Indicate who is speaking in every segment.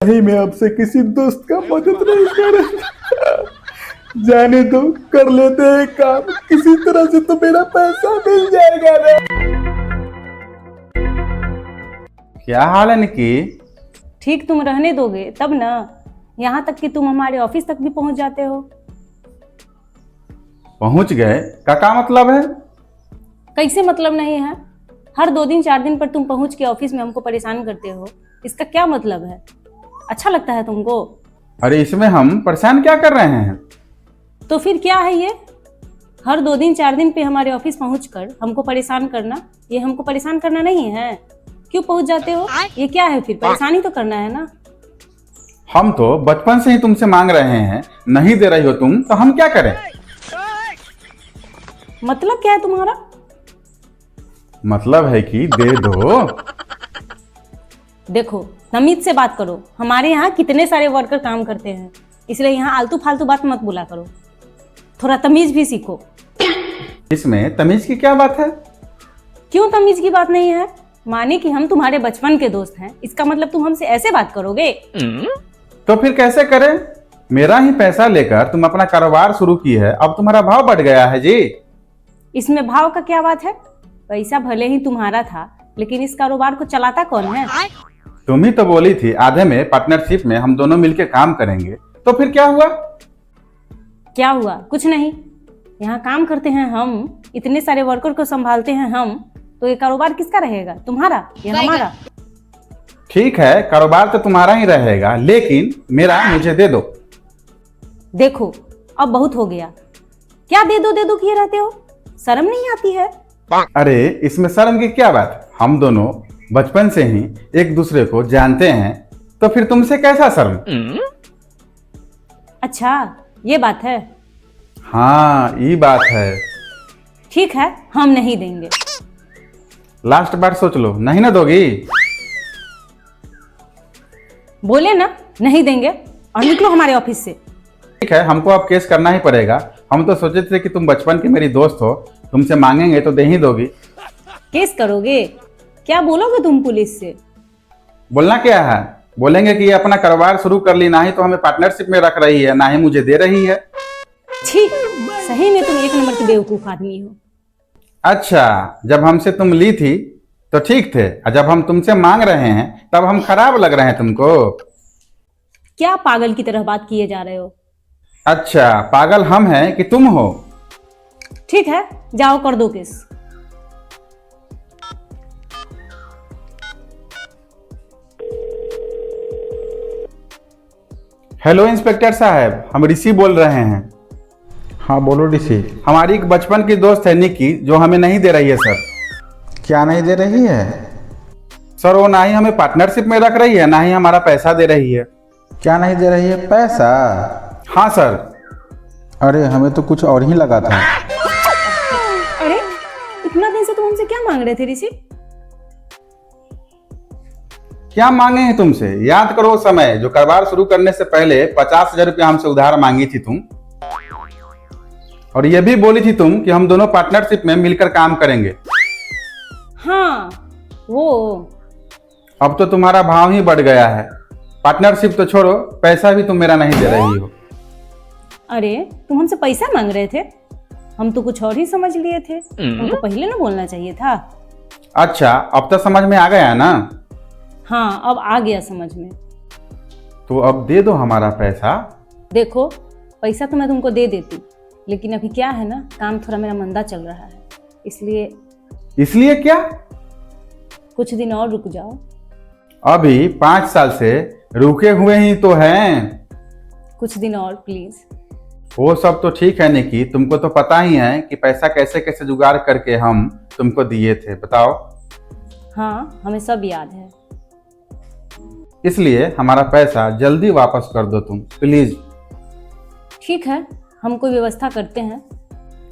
Speaker 1: नहीं, मैं आपसे किसी दोस्त का मदद नहीं कर जाने दो, कर लेते हैं काम, किसी तरह से तो मेरा पैसा मिल जाएगा रे।
Speaker 2: क्या हाल है निकी?
Speaker 3: ठीक, तुम रहने दोगे तब ना। यहाँ तक कि तुम हमारे ऑफिस तक भी पहुंच जाते हो।
Speaker 2: पहुंच गए का मतलब है?
Speaker 3: कैसे मतलब नहीं है? हर 2 दिन 4 दिन पर तुम पहुंच के ऑफिस में हमको परेशान करते हो, इसका क्या मतलब है? अच्छा लगता है तुमको?
Speaker 2: अरे इसमें हम परेशान क्या कर रहे हैं?
Speaker 3: तो फिर क्या है ये? हर 2 दिन 4 दिन पे हमारे ऑफिस पहुंचकर हमको परेशान करना, ये हमको परेशान करना नहीं है। क्यों पहुंच जाते हो? ये क्या है फिर? परेशानी तो करना है ना।
Speaker 2: हम तो बचपन से ही तुमसे मांग रहे हैं, नहीं दे रही हो तुम, तो हम क्या करें?
Speaker 3: मतलब क्या है तुम्हारा?
Speaker 2: मतलब है कि दे दो।
Speaker 3: देखो, तमीज से बात करो। हमारे यहाँ कितने सारे वर्कर काम करते हैं, इसलिए यहाँ आलतू फालतू बात मत बोला करो। थोड़ा तमीज भी सीखो।
Speaker 2: इसमें तमीज की क्या बात है?
Speaker 3: क्यों तमीज की बात नहीं है? माने कि हम तुम्हारे बचपन के दोस्त हैं, इसका मतलब तुम हमसे ऐसे बात करोगे?
Speaker 2: तो फिर कैसे करें? मेरा ही पैसा लेकर तुम अपना कारोबार शुरू की है, अब तुम्हारा भाव बढ़ गया है जी।
Speaker 3: इसमें भाव का क्या बात है? पैसा भले ही तुम्हारा था, लेकिन इस कारोबार को चलाता कौन है?
Speaker 2: तुम ही तो बोली थी आधे में पार्टनरशिप में हम दोनों मिलकर काम करेंगे, तो फिर क्या हुआ?
Speaker 3: क्या हुआ? कुछ नहीं। यहाँ काम करते हैं हम, इतने सारे वर्कर को संभालते हैं हम, तो ये कारोबार किसका रहेगा? तुम्हारा या हमारा?
Speaker 2: ठीक है, कारोबार तो तुम्हारा ही रहेगा, लेकिन मेरा मुझे दे दो।
Speaker 3: देखो, अब बहुत हो गया। क्या दे दो किए रहते हो? शर्म नहीं आती है?
Speaker 2: अरे इसमें शर्म की क्या बात? हम दोनों बचपन से ही एक दूसरे को जानते हैं, तो फिर तुमसे कैसा शर्म?
Speaker 3: अच्छा, ये बात है।
Speaker 2: हाँ ये बात है।
Speaker 3: ठीक है, हम नहीं देंगे।
Speaker 2: लास्ट बार सोच लो, नहीं ना दोगी?
Speaker 3: बोले ना नहीं देंगे, और निकलो हमारे ऑफिस से।
Speaker 2: ठीक है, हमको अब केस करना ही पड़ेगा। हम तो सोचे थे कि तुम बचपन की मेरी दोस्त हो, तुमसे मांगेंगे तो दे ही दोगी।
Speaker 3: केस करोगे? क्या बोलोगे तुम पुलिस से?
Speaker 2: बोलना क्या है? बोलेंगे कि ये अपना कारोबार शुरू कर ली, ना ही तो हमें पार्टनरशिप में रख रही है, ना ही मुझे दे रही है।
Speaker 3: छी, सही में तुम 1 नंबर के बेवकूफ आदमी हो।
Speaker 2: अच्छा, जब हमसे तुम ली थी तो ठीक थे, और जब हम तुमसे मांग रहे हैं तब हम खराब लग रहे हैं तुमको?
Speaker 3: क्या पागल की तरह बात किए जा रहे हो?
Speaker 2: अच्छा, पागल हम हैं कि तुम हो?
Speaker 3: ठीक है, जाओ कर दो केस।
Speaker 2: हेलो इंस्पेक्टर साहब, हम ऋषि बोल रहे हैं।
Speaker 1: हाँ बोलो ऋषि।
Speaker 2: हमारी एक बचपन की दोस्त है निकी, जो हमें नहीं दे रही है सर।
Speaker 1: क्या नहीं दे रही है?
Speaker 2: सर वो ना ही हमें पार्टनरशिप में रख रही है, ना ही हमारा पैसा दे रही है।
Speaker 1: क्या नहीं दे रही है? पैसा?
Speaker 2: हाँ सर।
Speaker 1: अरे हमें तो कुछ और ही लगा था।
Speaker 3: अरे, इतना दिन से तुम हमसे क्या मांग रहे थे ऋषि?
Speaker 2: क्या मांगे हैं तुमसे? याद करो वो समय जो कारोबार शुरू करने से पहले 50,000 रुपया हमसे उधार मांगी थी तुम, और ये भी बोली थी तुम कि हम दोनों पार्टनरशिप में मिलकर काम करेंगे।
Speaker 3: हाँ, वो।
Speaker 2: अब तो तुम्हारा भाव ही बढ़ गया है। पार्टनरशिप तो छोड़ो, पैसा भी तुम मेरा नहीं दे रही हो।
Speaker 3: अरे, तुम हमसे पैसा मांग रहे थे? हम तो कुछ और ही समझ लिए थे। तुमको पहले ना बोलना चाहिए था।
Speaker 2: अच्छा, अब तो समझ में आ गया ना?
Speaker 3: हाँ, अब आ गया समझ में।
Speaker 2: तो अब दे दो हमारा पैसा।
Speaker 3: देखो, पैसा तो मैं तुमको दे देती, लेकिन अभी क्या है ना, काम थोड़ा मेरा मंदा चल रहा है,
Speaker 2: इसलिए क्या?
Speaker 3: कुछ दिन और रुक जाओ।
Speaker 2: अभी 5 साल से रुके हुए ही तो हैं।
Speaker 3: कुछ दिन और प्लीज।
Speaker 2: वो सब तो ठीक है निकी, तुमको तो पता ही है कि पैसा कैसे कैसे जुगाड़ करके हम तुमको दिए थे, बताओ।
Speaker 3: हाँ, हमें सब याद है।
Speaker 2: इसलिए हमारा पैसा जल्दी वापस कर दो तुम, प्लीज।
Speaker 3: ठीक है, हम कोई व्यवस्था करते हैं।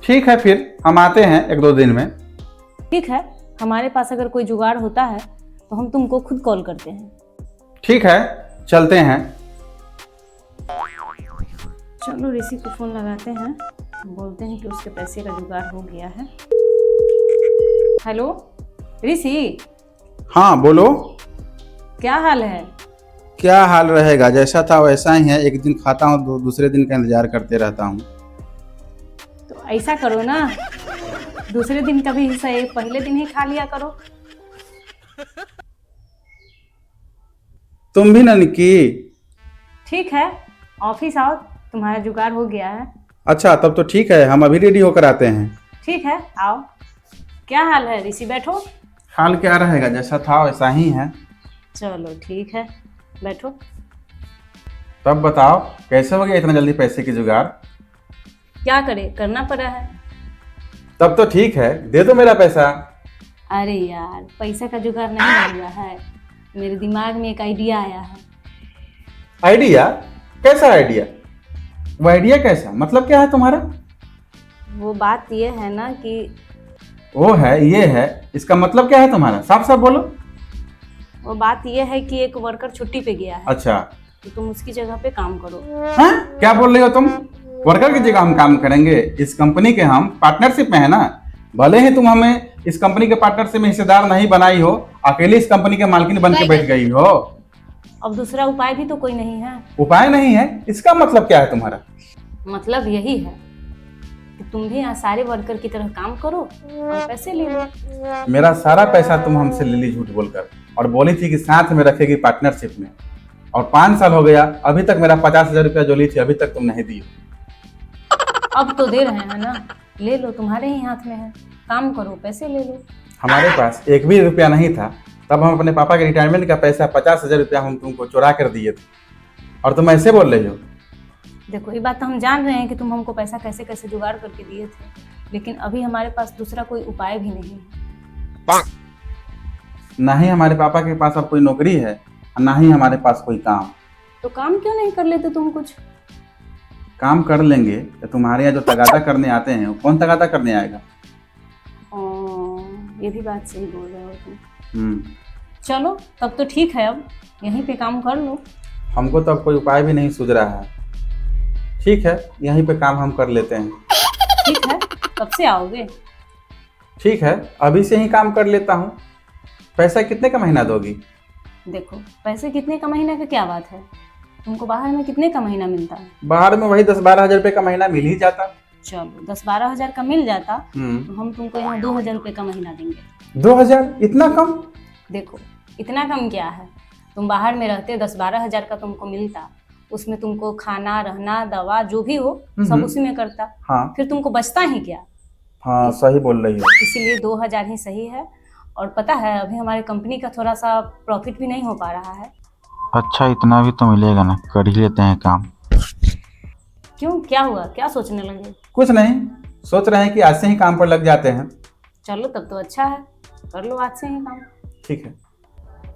Speaker 2: ठीक है, फिर हम आते हैं 1-2 दिन में।
Speaker 3: ठीक है, हमारे पास अगर कोई जुगाड़ होता है तो हम तुमको खुद कॉल करते हैं।
Speaker 2: ठीक है, चलते हैं।
Speaker 3: चलो ऋषि को फोन लगाते हैं, बोलते हैं कि उसके पैसे का जुगाड़ हो गया है। हेलो ऋषि।
Speaker 2: हाँ बोलो।
Speaker 3: क्या हाल है?
Speaker 2: क्या हाल रहेगा, जैसा था वैसा ही है। एक दिन खाता हूँ दूसरे दिन का इंतजार करते रहता हूँ।
Speaker 3: तो ऐसा करो ना, दूसरे दिन का भी हिस्सा पहले दिन ही खा लिया करो।
Speaker 2: तुम भी ना निक्की?
Speaker 3: ठीक है, ऑफिस आओ, तुम्हारा जुगाड़ हो गया है।
Speaker 2: अच्छा तब तो ठीक है, हम अभी रेडी होकर आते हैं।
Speaker 3: ठीक है, आओ। क्या हाल है ऋषि? बैठो।
Speaker 2: हाल क्या रहेगा, जैसा था वैसा ही है।
Speaker 3: चलो ठीक है, बैठो।
Speaker 2: तब बताओ कैसे हो गया इतना जल्दी पैसे की जुगाड़?
Speaker 3: क्या करे, करना पड़ा है।
Speaker 2: तब तो ठीक है, दे दो मेरा पैसा।
Speaker 3: अरे यार, पैसा का जुगाड़ नहीं हुआ है, मेरे दिमाग में एक आइडिया आया है।
Speaker 2: आइडिया? कैसा आइडिया? वो आइडिया कैसा, मतलब क्या है तुम्हारा?
Speaker 3: वो बात ये है ना कि
Speaker 2: वो है ये है, इसका मतलब क्या है तुम्हारा, साफ साफ बोलो।
Speaker 3: वो बात ये है कि एक वर्कर छुट्टी पे गया है,
Speaker 2: अच्छा।
Speaker 3: तो तुम उसकी जगह पे काम करो।
Speaker 2: हाँ? क्या बोल रही हो तुम? वर्कर की जगह हम काम करेंगे? इस कंपनी के हम पार्टनरशिप में है ना। भले ही तुम हमें इस कंपनी के पार्टनरशिप में हिस्सेदार नहीं बनाई हो, अकेली इस कंपनी के मालकिन बन के बैठ गई हो।
Speaker 3: अब दूसरा उपाय भी तो कोई नहीं है।
Speaker 2: उपाय नहीं है, इसका मतलब क्या है तुम्हारा?
Speaker 3: मतलब यही है कि तुम भी यहाँ सारे वर्कर की तरह काम करो और पैसे ले लो।
Speaker 2: मेरा सारा पैसा तुम हमसे ले ली झूठ बोलकर, और बोली थी कि साथ में रखेगी पार्टनरशिप में, और 5 साल हो गया अभी तक मेरा 50,000 रुपया जो ली थी अभी तक तुम नहीं दी।
Speaker 3: अब तो दे रहे हैं ना, ले लो, तुम्हारे ही हाथ में है, काम करो, पैसे ले लो।
Speaker 2: हमारे पास एक भी रुपया नहीं था, तब हम अपने पापा के रिटायरमेंट का पैसा 50,000 रुपया हम तुमको चुरा कर दिए थे, और तुम ऐसे बोल रही हो।
Speaker 3: देखो, ये बात तो हम जान रहे हैं कि तुम हमको पैसा कैसे कैसे जुगाड़ करके दिए थे, लेकिन अभी हमारे पास दूसरा कोई उपाय भी नहीं है।
Speaker 2: ना ही हमारे पापा के पास अब कोई नौकरी है, ना ही हमारे पास कोई काम।
Speaker 3: तो काम क्यों नहीं कर लेते तुम कुछ?
Speaker 2: काम कर लेंगे तो तुम्हारे यहाँ जो तगादा करने आते हैं वो कौन तगादा करने आएगा?
Speaker 3: ये भी बात सही बोल रहे हो तुम।
Speaker 2: चलो
Speaker 3: तब तो ठीक है, अब यहीं पे काम कर लो।
Speaker 2: हमको तो अब कोई उपाय भी नहीं सूझ रहा है। ठीक है, यहीं पे काम हम कर लेते हैं।
Speaker 3: ठीक है, कब से आओगे?
Speaker 2: ठीक है, अभी से ही काम कर लेता हूँ। पैसा कितने का महीना दोगी?
Speaker 3: देखो, पैसे कितने का महीना का क्या बात है, तुमको बाहर में कितने का महीना मिलता है?
Speaker 2: बाहर में वही 10-12 हजार रुपये का महीना मिल ही जाता।
Speaker 3: चलो, 10-12 हजार का मिल जाता तो हम तुमको यहाँ 2,000 रुपये का महीना देंगे।
Speaker 2: 2,000? इतना कम?
Speaker 3: देखो, इतना कम क्या है, तुम बाहर में रहते 10-12 हजार का तुमको मिलता, उसमें तुमको खाना, रहना, दवा जो भी हो सब उसी में करता।
Speaker 2: हाँ।
Speaker 3: फिर तुमको बचता ही क्या?
Speaker 2: हाँ, सही बोल रही हो।
Speaker 3: इसीलिए 2,000 ही सही है। और पता है, अभी हमारे कंपनी का थोड़ा सा प्रॉफिट भी नहीं हो पा रहा है।
Speaker 4: अच्छा, इतना भी तो मिलेगा ना, कर ही लेते हैं काम।
Speaker 3: क्यों, क्या हुआ, क्या सोचने लगे?
Speaker 2: कुछ नहीं, सोच रहे हैं कि आज से ही काम पर लग जाते हैं।
Speaker 3: चलो, तब तो अच्छा है, कर लो आज से ही काम।
Speaker 2: ठीक है।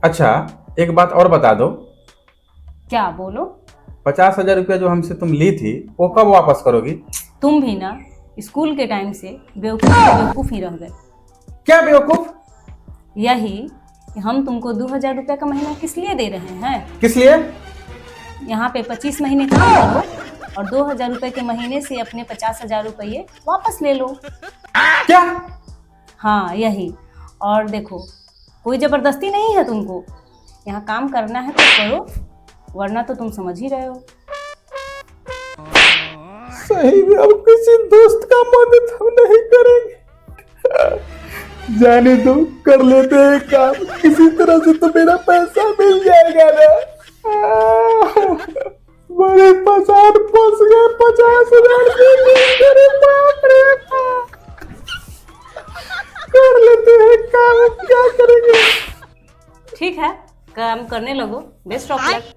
Speaker 2: अच्छा, एक बात और बता दो।
Speaker 3: क्या? बोलो।
Speaker 2: 50,000 रुपया जो हमसे तुम ली थी वो कब वापस करोगी?
Speaker 3: तुम भी ना स्कूल के टाइम से बेवकूफ ही रह गए।
Speaker 2: क्या बेवकूफ?
Speaker 3: यही कि हम तुमको 2,000 रुपये का महीना किस लिए दे रहे हैं।
Speaker 2: किस लिए?
Speaker 3: यहाँ पे 25 महीने काम करो और 2,000 रुपये के महीने से अपने 50,000 रुपये वापस ले लो।
Speaker 2: क्या?
Speaker 3: हाँ, यही। और देखो, कोई जबरदस्ती नहीं है तुमको, यहाँ काम करना है तो करो, वरना तो तुम समझ ही रहे हो।
Speaker 1: सही में अब किसी दोस्त का मदद हम नहीं करेंगे। जाने दो, कर लेते हैं काम, किसी तरह से तो मेरा पैसा मिल जाएगा ना। बड़े पसार फंस गए, 50,000 कर लेते हैं काम, क्या करेंगे।
Speaker 3: ठीक है, काम करने लगो। Best of luck.